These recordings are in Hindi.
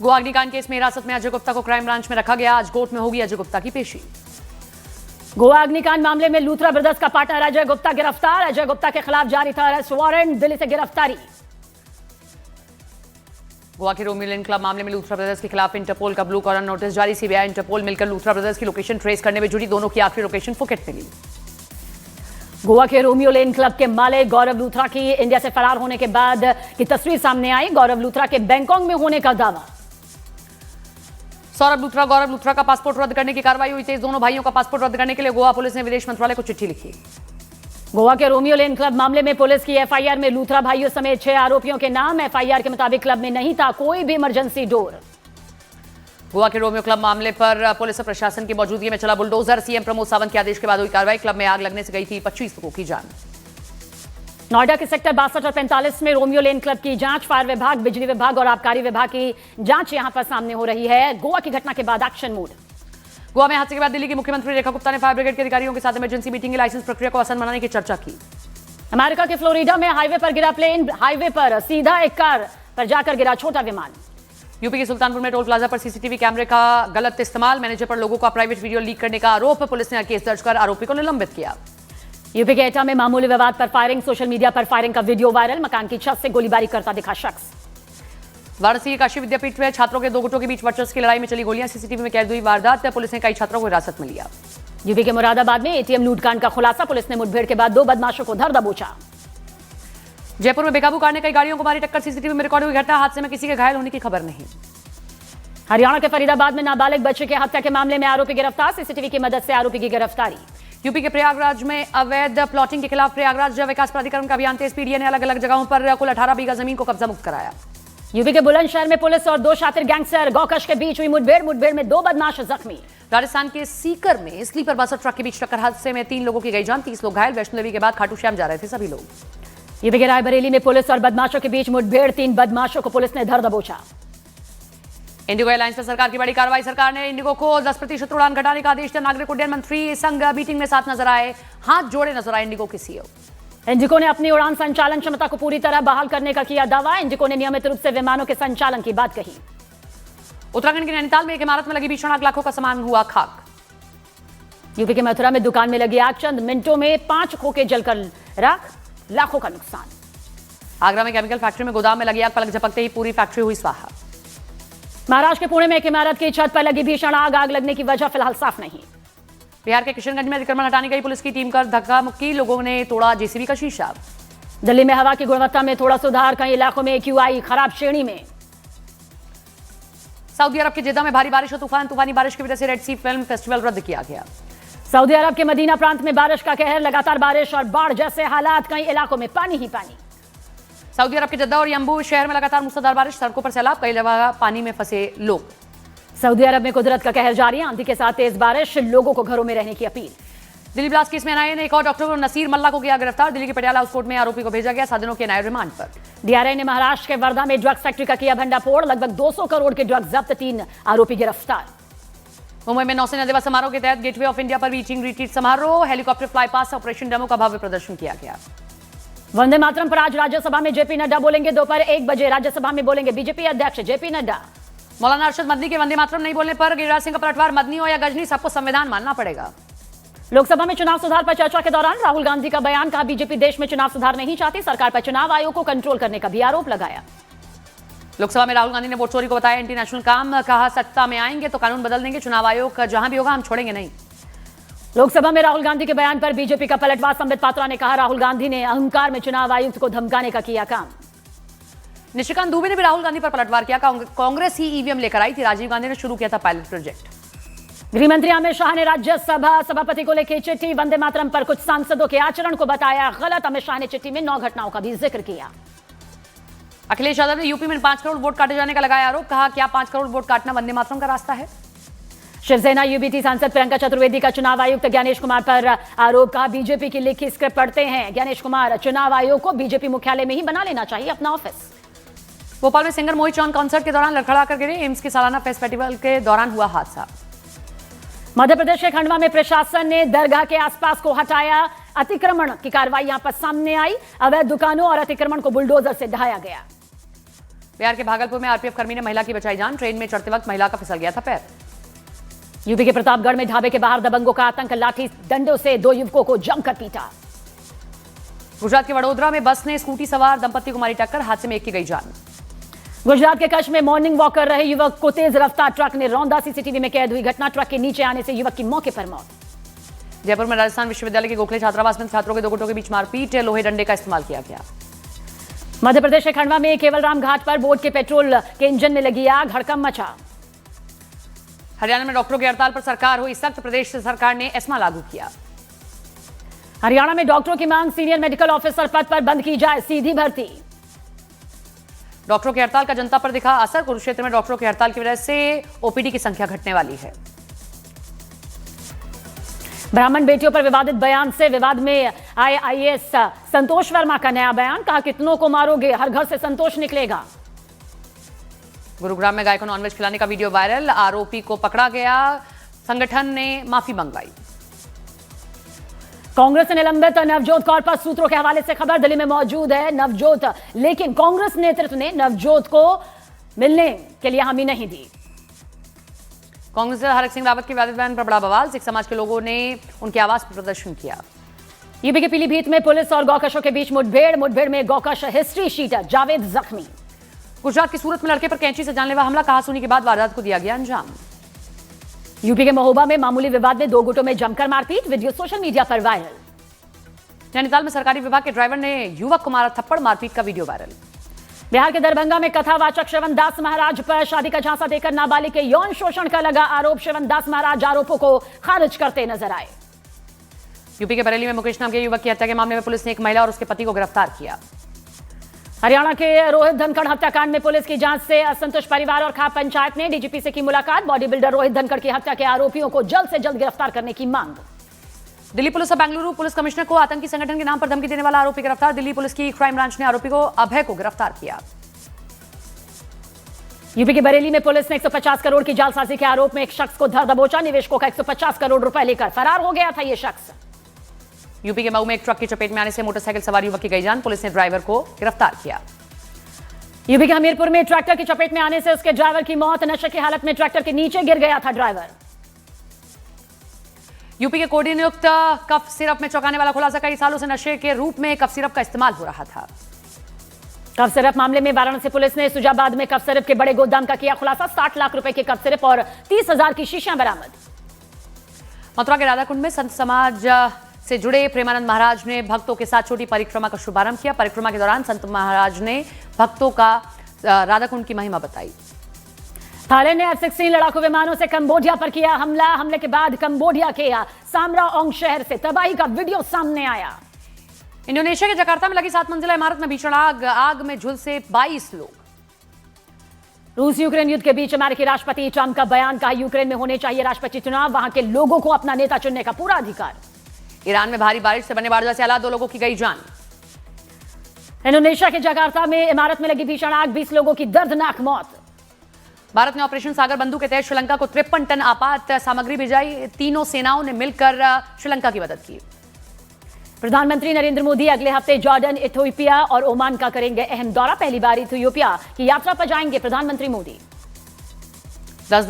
गोवा अग्निकांड केस में हिरासत में अजय गुप्ता को क्राइम ब्रांच में रखा गया। आज कोर्ट में होगी अजय गुप्ता की पेशी। गोवा अग्निकांड मामले में लूथरा ब्रदर्स का पार्टनर अजय गुप्ता गिरफ्तार। अजय गुप्ता के खिलाफ जारी था अरेस्ट वारंट। दिल्ली से गिरफ्तारी। गोवा के रोमियो लेन क्लब मामले में लूथरा ब्रदर्स के खिलाफ इंटरपोल का ब्लू कॉलर नोटिस जारी। सीबीआई इंटरपोल मिलकर लूथरा ब्रदर्स की लोकेशन ट्रेस करने में जुटी। दोनों की आखिरी लोकेशन फुकेट मिली। गोवा के रोमियो लेन क्लब के मालिक गौरव लूथरा की इंडिया से फरार होने के बाद की तस्वीर सामने आई। गौरव लूथरा के बैंकॉक में होने का दावा। गौरव लूथरा का पासपोर्ट रद्द करने की कार्रवाई हुई थी। दोनों भाइयों का पासपोर्ट रद्द करने के लिए गोवा पुलिस ने विदेश मंत्रालय को चिट्ठी लिखी। गोवा के रोमियो लेन क्लब मामले में पुलिस की एफआईआर में लूथरा भाइयों समेत 6 आरोपियों के नाम। एफआईआर के मुताबिक क्लब में नहीं था कोई भी इमरजेंसी डोर। गोवा के रोमियो क्लब मामले पर पुलिस और प्रशासन की मौजूदगी में चला बुलडोजर। सीएम प्रमोद सावंत के आदेश के बाद हुई कार्रवाई। क्लब में आग लगने से गई थी 25 लोगों की जान। नोएडा के सेक्टर 62 और 45 में रोमियो लेन क्लब की जांच। फायर विभाग, बिजली विभाग और आबकारी विभाग की जांच यहां पर सामने हो रही है। गोवा की घटना के बाद एक्शन मोड। गोवा में हादसे के बाद दिल्ली की मुख्यमंत्री रेखा गुप्ता ने फायर ब्रिगेड के अधिकारियों के साथ इमरजेंसी मीटिंग की लाइसेंस प्रक्रिया को आसान बनाने की चर्चा की। अमेरिका के फ्लोरिडा में हाईवे पर गिरा प्लेन। हाईवे पर सीधा एक कार पर जाकर गिरा छोटा विमान। यूपी के सुल्तानपुर में टोल प्लाजा पर सीसीटीवी कैमरे का गलत इस्तेमाल। मैनेजर पर लोगों का प्राइवेट वीडियो लीक करने का आरोप। पुलिस ने केस दर्ज कर आरोपी को निलंबित किया। यूपी के एटा में मामूली विवाद पर फायरिंग। सोशल मीडिया पर फायरिंग का वीडियो वायरल। मकान की छत से गोलीबारी करता दिखा शख्स। वाराणसी के काशी विद्यापीठ में छात्रों के 2 गुटों के बीच वर्चस्व की लड़ाई में चली गोलियां। सीसीटीवी में कैद हुई वारदात। पुलिस ने कई छात्रों को हिरासत में लिया। यूपी के मुरादाबाद में एटीएम लूटकांड का खुलासा। पुलिस ने मुठभेड़ के बाद 2 बदमाशों को धर दबोचा। जयपुर में बेकाबू कार ने कई गाड़ियों को मारी टक्कर। सीसीटीवी में रिकॉर्ड हुई घटना। हादसे में किसी के घायल होने की खबर नहीं। हरियाणा के फरीदाबाद में नाबालिग बच्चे की हत्या के मामले में आरोपी गिरफ्तार। सीसीटीवी की मदद से आरोपी की गिरफ्तारी। यूपी के प्रयागराज में अवैध प्लॉटिंग के खिलाफ प्रयागराज विकास प्राधिकरण का अभियान तेज। पीडीए ने अलग अलग जगहों पर कुल 18 बीघा जमीन को कब्जा मुक्त कराया। यूपी के बुलंदशहर में पुलिस और 2 शातिर गैंगस्टर गौकश के बीच हुई मुठभेड़ में 2 बदमाश जख्मी। राजस्थान के सीकर में स्लीपर बस और ट्रक के बीच टक्कर। हादसे में 3 लोगों की गई जान, 30 लोग घायल। वैष्णो देवी के बाद खाटू श्याम जा रहे थे सभी लोग। यूपी के रायबरेली में पुलिस और बदमाशों के बीच मुठभेड़। 3 बदमाशों को पुलिस ने धर दबोचा। इंडिगो एयरलाइंस पर सरकार की बड़ी कार्रवाई। सरकार ने इंडिगो को 10% उड़ान घटाने का आदेश दिया। नागरिक उड्डयन मंत्री संघ मीटिंग में साथ नजर आए। हाथ जोड़े नजर आए इंडिगो के सीईओ। इंडिगो ने अपनी उड़ान संचालन क्षमता को पूरी तरह बहाल करने का किया दावा। इंडिगो ने नियमित रूप से विमानों के संचालन की बात कही। उत्तराखंड के नैनीताल में एक इमारत में लगी भीषण आग। लाखों का सामान हुआ खाक। यूपी के मथुरा में दुकान में लगी आग। चंद मिनटों में 5 खोखे जलकर राख। लाखों का नुकसान। आगरा में केमिकल फैक्ट्री में गोदाम में लगी आग। पलक झपकते ही पूरी फैक्ट्री हुई स्वाहा। महाराष्ट्र के पुणे में एक इमारत की छत पर लगी भीषण आग। आग लगने की वजह फिलहाल साफ नहीं। बिहार के किशनगंज में अतिक्रमण हटाने गई पुलिस की टीम कर धक्का मुक्की। लोगों ने तोड़ा जेसीबी का शीशा। दिल्ली में हवा की गुणवत्ता में थोड़ा सुधार। कई इलाकों में एक्यूआई खराब श्रेणी में। सऊदी अरब के जेद्दा में भारी बारिश और तूफानी बारिश की वजह से रेड सी फिल्म फेस्टिवल रद्द किया गया। सऊदी अरब के मदीना प्रांत में बारिश का कहर। लगातार बारिश और बाढ़ जैसे हालात। कई इलाकों में पानी ही पानी। सऊदी अरब के जद्दा और यंबू शहर में लगातार मूसलाधार बारिश। सड़कों पर सैलाब। कई जगह पानी में फंसे लोग। सऊदी अरब में कुदरत का कहर जारी। आंधी के साथ तेज बारिश। लोगों को घरों में रहने की अपील। दिल्ली ब्लास्ट केस में एनआईए ने एक और डॉक्टर नसीर मल्ला को किया गिरफ्तार। दिल्ली के पटियाला हाउस कोर्ट में आरोपी को भेजा गया 7 दिनों के न्यायिक रिमांड पर। डीआरआई ने महाराष्ट्र के वर्धा में ड्रग्स फैक्ट्री का किया भंडाफोड़। लगभग 200 करोड़ के ड्रग्स जब्त। 3 आरोपी गिरफ्तार। मुंबई में नौसेना दिवस समारोह के तहत गेटवे ऑफ इंडिया पर मीटिंग रिट्रीट समारोह। हेलीकॉप्टर फ्लाई पास ऑपरेशन डेमो का भव्य प्रदर्शन किया गया। वंदे मातरम पर आज राज्यसभा में जेपी नड्डा बोलेंगे। दोपहर 1 बजे राज्यसभा में बोलेंगे बीजेपी अध्यक्ष जेपी नड्डा। मौलाना अरशद मदनी के वंदे मातरम नहीं बोलने पर गिरिराज सिंह का पलटवार। मदनी हो या गजनी, सबको संविधान मानना पड़ेगा। लोकसभा में चुनाव सुधार पर चर्चा के दौरान राहुल गांधी का बयान। कहा बीजेपी देश में चुनाव सुधार नहीं चाहती। सरकार पर चुनाव आयोग को कंट्रोल करने का भी आरोप लगाया। लोकसभा में राहुल गांधी ने वोट चोरी को बताया इंटरनेशनल काम। कहा सत्ता में आएंगे तो कानून बदल देंगे। चुनाव आयोग जहां भी होगा हम छोड़ेंगे नहीं। लोकसभा में राहुल गांधी के बयान पर बीजेपी का पलटवार। संबित पात्रा ने कहा राहुल गांधी ने अहंकार में चुनाव आयुक्त को धमकाने का किया काम। निशिकांत दुबे ने भी राहुल गांधी पर पलटवार किया। कांग्रेस ही ईवीएम लेकर आई थी। राजीव गांधी ने शुरू किया था पायलट प्रोजेक्ट। गृहमंत्री अमित शाह ने राज्यसभा सभापति को लिखी चिट्ठी। वंदे मातरम पर कुछ सांसदों के आचरण को बताया गलत। अमित शाह ने चिट्ठी में 9 घटनाओं का भी जिक्र किया। अखिलेश यादव ने यूपी में 5 करोड़ वोट काटे जाने का लगाया आरोप। कहा क्या 5 करोड़ वोट काटना वंदे मातरम का रास्ता है। शिवसेना यूबीटी सांसद प्रियंका चतुर्वेदी का चुनाव आयुक्त ज्ञानेश कुमार पर आरोप। कहा बीजेपी की लिखी स्क्रिप्ट पढ़ते हैं ज्ञानेश कुमार। चुनाव आयोग को बीजेपी मुख्यालय में ही बना लेना चाहिए अपना ऑफिस। भोपाल में सिंगर मोहित चौहान कॉन्सर्ट के दौरान लड़खड़ाकर गिरे। एम्स के सालाना फेस्टिवल के दौरान हुआ हादसा। मध्य प्रदेश के खंडवा में प्रशासन ने दरगाह के आसपास को हटाया। अतिक्रमण की कार्रवाई यहां पर सामने आई। अवैध दुकानों और अतिक्रमण को बुलडोजर से ढहाया गया। बिहार के भागलपुर में आरपीएफ कर्मी ने महिला की बचाई जान। ट्रेन में चढ़ते वक्त महिला का फिसल गया था पैर। यूपी के प्रतापगढ़ में ढाबे के बाहर दबंगों का आतंक, लाठी डंडों से 2 युवकों को जमकर पीटा। गुजरात के वडोदरा में बस ने स्कूटी सवार दंपति को मारी टक्कर, हादसे में एक की गई जान। गुजरात के कच्छ में मॉर्निंग वॉक कर रहे युवक को तेज रफ्तार ट्रक ने रौंदा, सीसीटीवी में कैद हुई घटना। ट्रक के नीचे आने से युवक की मौके पर मौत। जयपुर में राजस्थान विश्वविद्यालय के गोखले छात्रावास में छात्रों के 2 गुटों के बीच मारपीट, लोहे डंडे का इस्तेमाल किया गया। मध्य प्रदेश के खंडवा में केवलराम घाट पर बोट के पेट्रोल के इंजन में लगी आग, हड़कंप मचा। हरियाणा में डॉक्टरों की हड़ताल पर सरकार हुई सख्त, प्रदेश सरकार ने एस्मा लागू किया। हरियाणा में डॉक्टरों की मांग, सीनियर मेडिकल ऑफिसर पद पर बंद की जाए सीधी भर्ती। डॉक्टरों की हड़ताल का जनता पर दिखा असर, कुरुक्षेत्र में डॉक्टरों की हड़ताल की वजह से ओपीडी की संख्या घटने वाली है। ब्राह्मण बेटियों पर विवादित बयान से विवाद में आए आईएएस संतोष वर्मा का नया बयान, कहा कितनों को मारोगे, हर घर से संतोष निकलेगा। गुरुग्राम में गाय को नॉनवेज खिलाने का वीडियो वायरल, आरोपी को पकड़ा गया, संगठन ने माफी मंगवाई। कांग्रेस से निलंबित नवजोत कौर पर सूत्रों के हवाले से खबर, दिल्ली में मौजूद है नवजोत, लेकिन कांग्रेस नेतृत्व ने नवजोत को मिलने के लिए हामी नहीं दी। कांग्रेस हरक सिंह रावत के विवादित बयान पर बड़ा बवाल, सिख समाज के लोगों ने उनके आवाज पर प्रदर्शन किया। यूपी के पीलीभीत में पुलिस और गौकशों के बीच मुठभेड़ में गौकश हिस्ट्री शीटर जावेद जख्मी। गुजरात की सूरत में लड़के पर कैंची से जानलेवा हमला, कहासुनी के बाद वारदात को दिया गया अंजाम। यूपी के महोबा में मामूली विवाद में 2 गुटों में जमकर मारपीट, वीडियो सोशल मीडिया पर वायरल। नैनीताल में सरकारी विभाग के ड्राइवर ने युवक को मारा थप्पड़, मारपीट का वीडियो वायरल। बिहार के दरभंगा में कथावाचक श्रवण दास महाराज पर शादी का झांसा देकर नाबालिग के यौन शोषण का लगा आरोप, श्रवण दास महाराज आरोपों को खारिज करते नजर आए। यूपी के बरेली में मुकेश नाम के युवक की हत्या के मामले में पुलिस ने एक महिला और उसके पति को गिरफ्तार किया। हरियाणा के रोहित धनखड़ हत्याकांड में पुलिस की जांच से असंतुष्ट परिवार और खाप पंचायत ने डीजीपी से की मुलाकात, बॉडी बिल्डर रोहित धनखड़ की हत्या के आरोपियों को जल्द से जल्द गिरफ्तार करने की मांग। दिल्ली पुलिस और बेंगलुरु पुलिस कमिश्नर को आतंकी संगठन के नाम पर धमकी देने वाला आरोपी गिरफ्तार, दिल्ली पुलिस की क्राइम ब्रांच ने आरोपी को अभय को गिरफ्तार किया। यूपी के बरेली में पुलिस ने 150 करोड़ की जालसाजी के आरोप में एक शख्स को धर दबोचा, निवेशकों का 150 करोड़ रुपए लेकर फरार हो गया था यह शख्स। यूपी के मऊ में एक ट्रक की चपेट में आने से मोटरसाइकिल सवार युवक की गई जान, पुलिस ने ड्राइवर को गिरफ्तार किया। यूपी के हमीरपुर में ट्रैक्टर की चपेट में आने से उसके ड्राइवर की मौत, नशे की हालत में ट्रैक्टर के नीचे गिर गया था ड्राइवर। यूपी के कोडी नियुक्त कफ सिरप में चौंकाने वाला खुलासा, कई सालों से नशे के रूप में कफ सिरप का इस्तेमाल हो रहा था। कफ सिरप मामले में वाराणसी पुलिस ने सुजाबाद में कफ सिरप के बड़े गोदाम का किया खुलासा, 60 लाख रुपए के कफ सिरप और 30,000 की शीशियां बरामद। मथुरा के राधाकुंड में संत समाज से जुड़े प्रेमानंद महाराज ने भक्तों के साथ छोटी परिक्रमा का शुभारंभ किया। परिक्रमा के दौरान संत महाराज ने भक्तों का राधाकुंड की महिमा बताई। थाईलैंड ने F-16 लड़ाकू विमानों से कंबोडिया पर किया हमला, हमले के बाद कंबोडिया के सामराओंग शहर से तबाही का वीडियो सामने आया। इंडोनेशिया के जकार्ता में लगी 7 मंजिला इमारत में भीषण आग, आग में झुलसे 22 लोग। रूस यूक्रेन युद्ध के बीच अमेरिकी राष्ट्रपति ट्रंप का बयान, कहा यूक्रेन में होने चाहिए राष्ट्रपति चुनाव, वहां के लोगों को अपना नेता चुनने का पूरा अधिकार। ईरान में भारी बारिश से बने बारूद से हालात, 2 लोगों की गई जान। इंडोनेशिया के जकार्ता में इमारत में लगी भीषण आग, 20 लोगों की दर्दनाक मौत। भारत ने ऑपरेशन सागर बंधु के तहत श्रीलंका को 53 टन आपात सामग्री भिजाई, तीनों सेनाओं ने मिलकर श्रीलंका की मदद की। प्रधानमंत्री नरेंद्र मोदी अगले हफ्ते जॉर्डन, इथियोपिया और ओमान का करेंगे अहम दौरा, पहली बार इथियोपिया की यात्रा पर जाएंगे प्रधानमंत्री मोदी। 10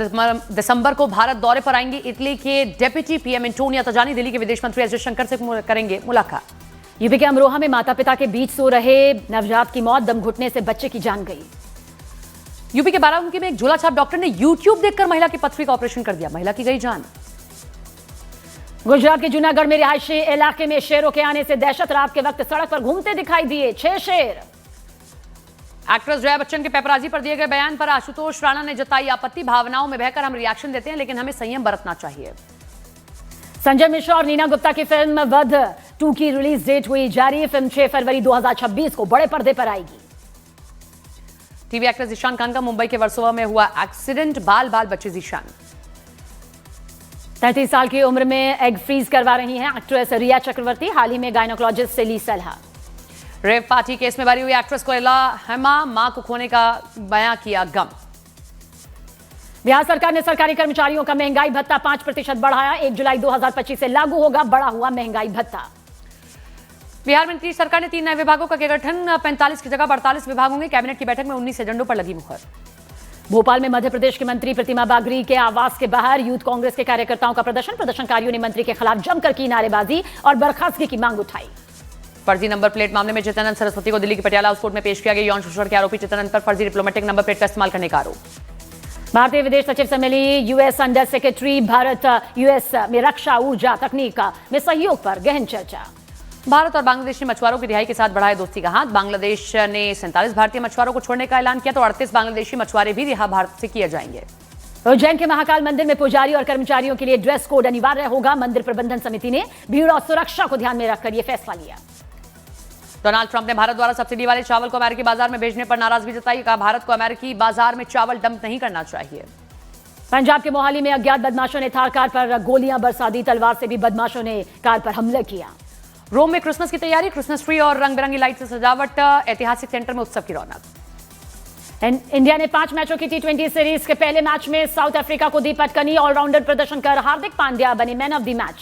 दिसंबर को भारत दौरे पर आएंगे इटली के डेप्यूटी पीएम एंटोनियो तजानी, दिल्ली के विदेश मंत्री एस जयशंकर से करेंगे मुलाकात। यूपी के अमरोहा में माता पिता के बीच सो रहे नवजात की मौत, दम घुटने से बच्चे की जान गई। यूपी के बाराबंकी में एक झोला छाप डॉक्टर ने यूट्यूब देखकर महिला की पथरी का ऑपरेशन कर दिया, महिला की गई जान। गुजरात के जूनागढ़ में रिहायशी इलाके में शेरों के आने से दहशत, रात के वक्त सड़क पर घूमते दिखाई दिए 6 शेर। एक्ट्रेस जया बच्चन के पेपराजी पर दिए गए बयान पर आशुतोष राणा ने जताई आपत्ति, भावनाओं में बहकर हम रिएक्शन देते हैं लेकिन हमें संयम बरतना चाहिए। संजय मिश्रा और नीना गुप्ता की फिल्म वध 2 की रिलीज डेट हुई जारी, फिल्म 6 फरवरी 2026 को बड़े पर्दे पर आएगी। टीवी एक्ट्रेस ईशान खान का मुंबई के वर्सोवा में हुआ एक्सीडेंट, बाल बाल बचे ईशान। 33 साल की उम्र में एग फ्रीज करवा रही हैं एक्ट्रेस रिया चक्रवर्ती, हाल ही में गायनोकोलॉजिस्ट से ली सलाह। रेप पार्टी केस में बरी हुई एक्ट्रेस को इलाहमा मां को खोने का बयां किया गम। बिहार सरकार ने सरकारी कर्मचारियों का महंगाई भत्ता 5% बढ़ाया, 1 जुलाई 2025 से लागू होगा बढ़ा हुआ महंगाई भत्ता। बिहार में नीतीश सरकार ने 3 नए विभागों का किया गठन, 45 की जगह 48 विभाग होंगे। कैबिनेट की बैठक में 19 एजेंडों पर लगी मुहर। भोपाल में मध्य प्रदेश की मंत्री प्रतिमा बागरी के आवास के बाहर यूथ कांग्रेस के कार्यकर्ताओं का प्रदर्शनकारियों ने मंत्री के खिलाफ जमकर की नारेबाजी और बर्खास्तगी की मांग उठाई। फर्जी नंबर प्लेट मामले में चित्तानंद सरस्वती को दिल्ली की पटियाला हाउस कोर्ट में पेश किया गया। यौन शोषण के आरोपी चित्तानंद पर फर्जी डिप्लोमेटिक नंबर प्लेट का इस्तेमाल करने का आरोप। भारतीय विदेश सचिव से मिली US under secretary, Bharat US में रक्षा ऊर्जा तकनीक में सहयोग पर गहन चर्चा। भारत और बांग्लादेश ने मछुआरों की रिहाई के साथ बढ़ाए दोस्ती का हाथ। बांग्लादेश ने 47 भारतीय मछुआरों को छोड़ने का ऐलान किया तो 38 बांग्लादेशी मछुआरे भी रिहा भारत से किए जाएंगे। उज्जैन के महाकाल मंदिर में पुजारी और कर्मचारियों के लिए ड्रेस कोड अनिवार्य होगा। मंदिर प्रबंधन समिति ने भीड़ और सुरक्षा को ध्यान में रखकर यह फैसला लिया। डोनाल्ड ट्रंप ने भारत द्वारा सब्सिडी वाले चावल को अमेरिकी बाजार में भेजने पर नाराजगी जताई। कहा, भारत को अमेरिकी बाजार में चावल डंप नहीं करना चाहिए। पंजाब के मोहाली में अज्ञात बदमाशों ने थार कार पर गोलियां बरसा दी। तलवार से भी बदमाशों ने कार पर हमला किया। रोम में क्रिसमस की तैयारी, क्रिसमस ट्री और रंग बिरंगी लाइट से सजावट। ऐतिहासिक सेंटर में उत्सव की रौनक। इंडिया ने 5 मैचों की T20 सीरीज के पहले मैच में साउथ अफ्रीका को दी पटकनी। ऑलराउंडर प्रदर्शन कर हार्दिक पांड्या बने मैन ऑफ द मैच।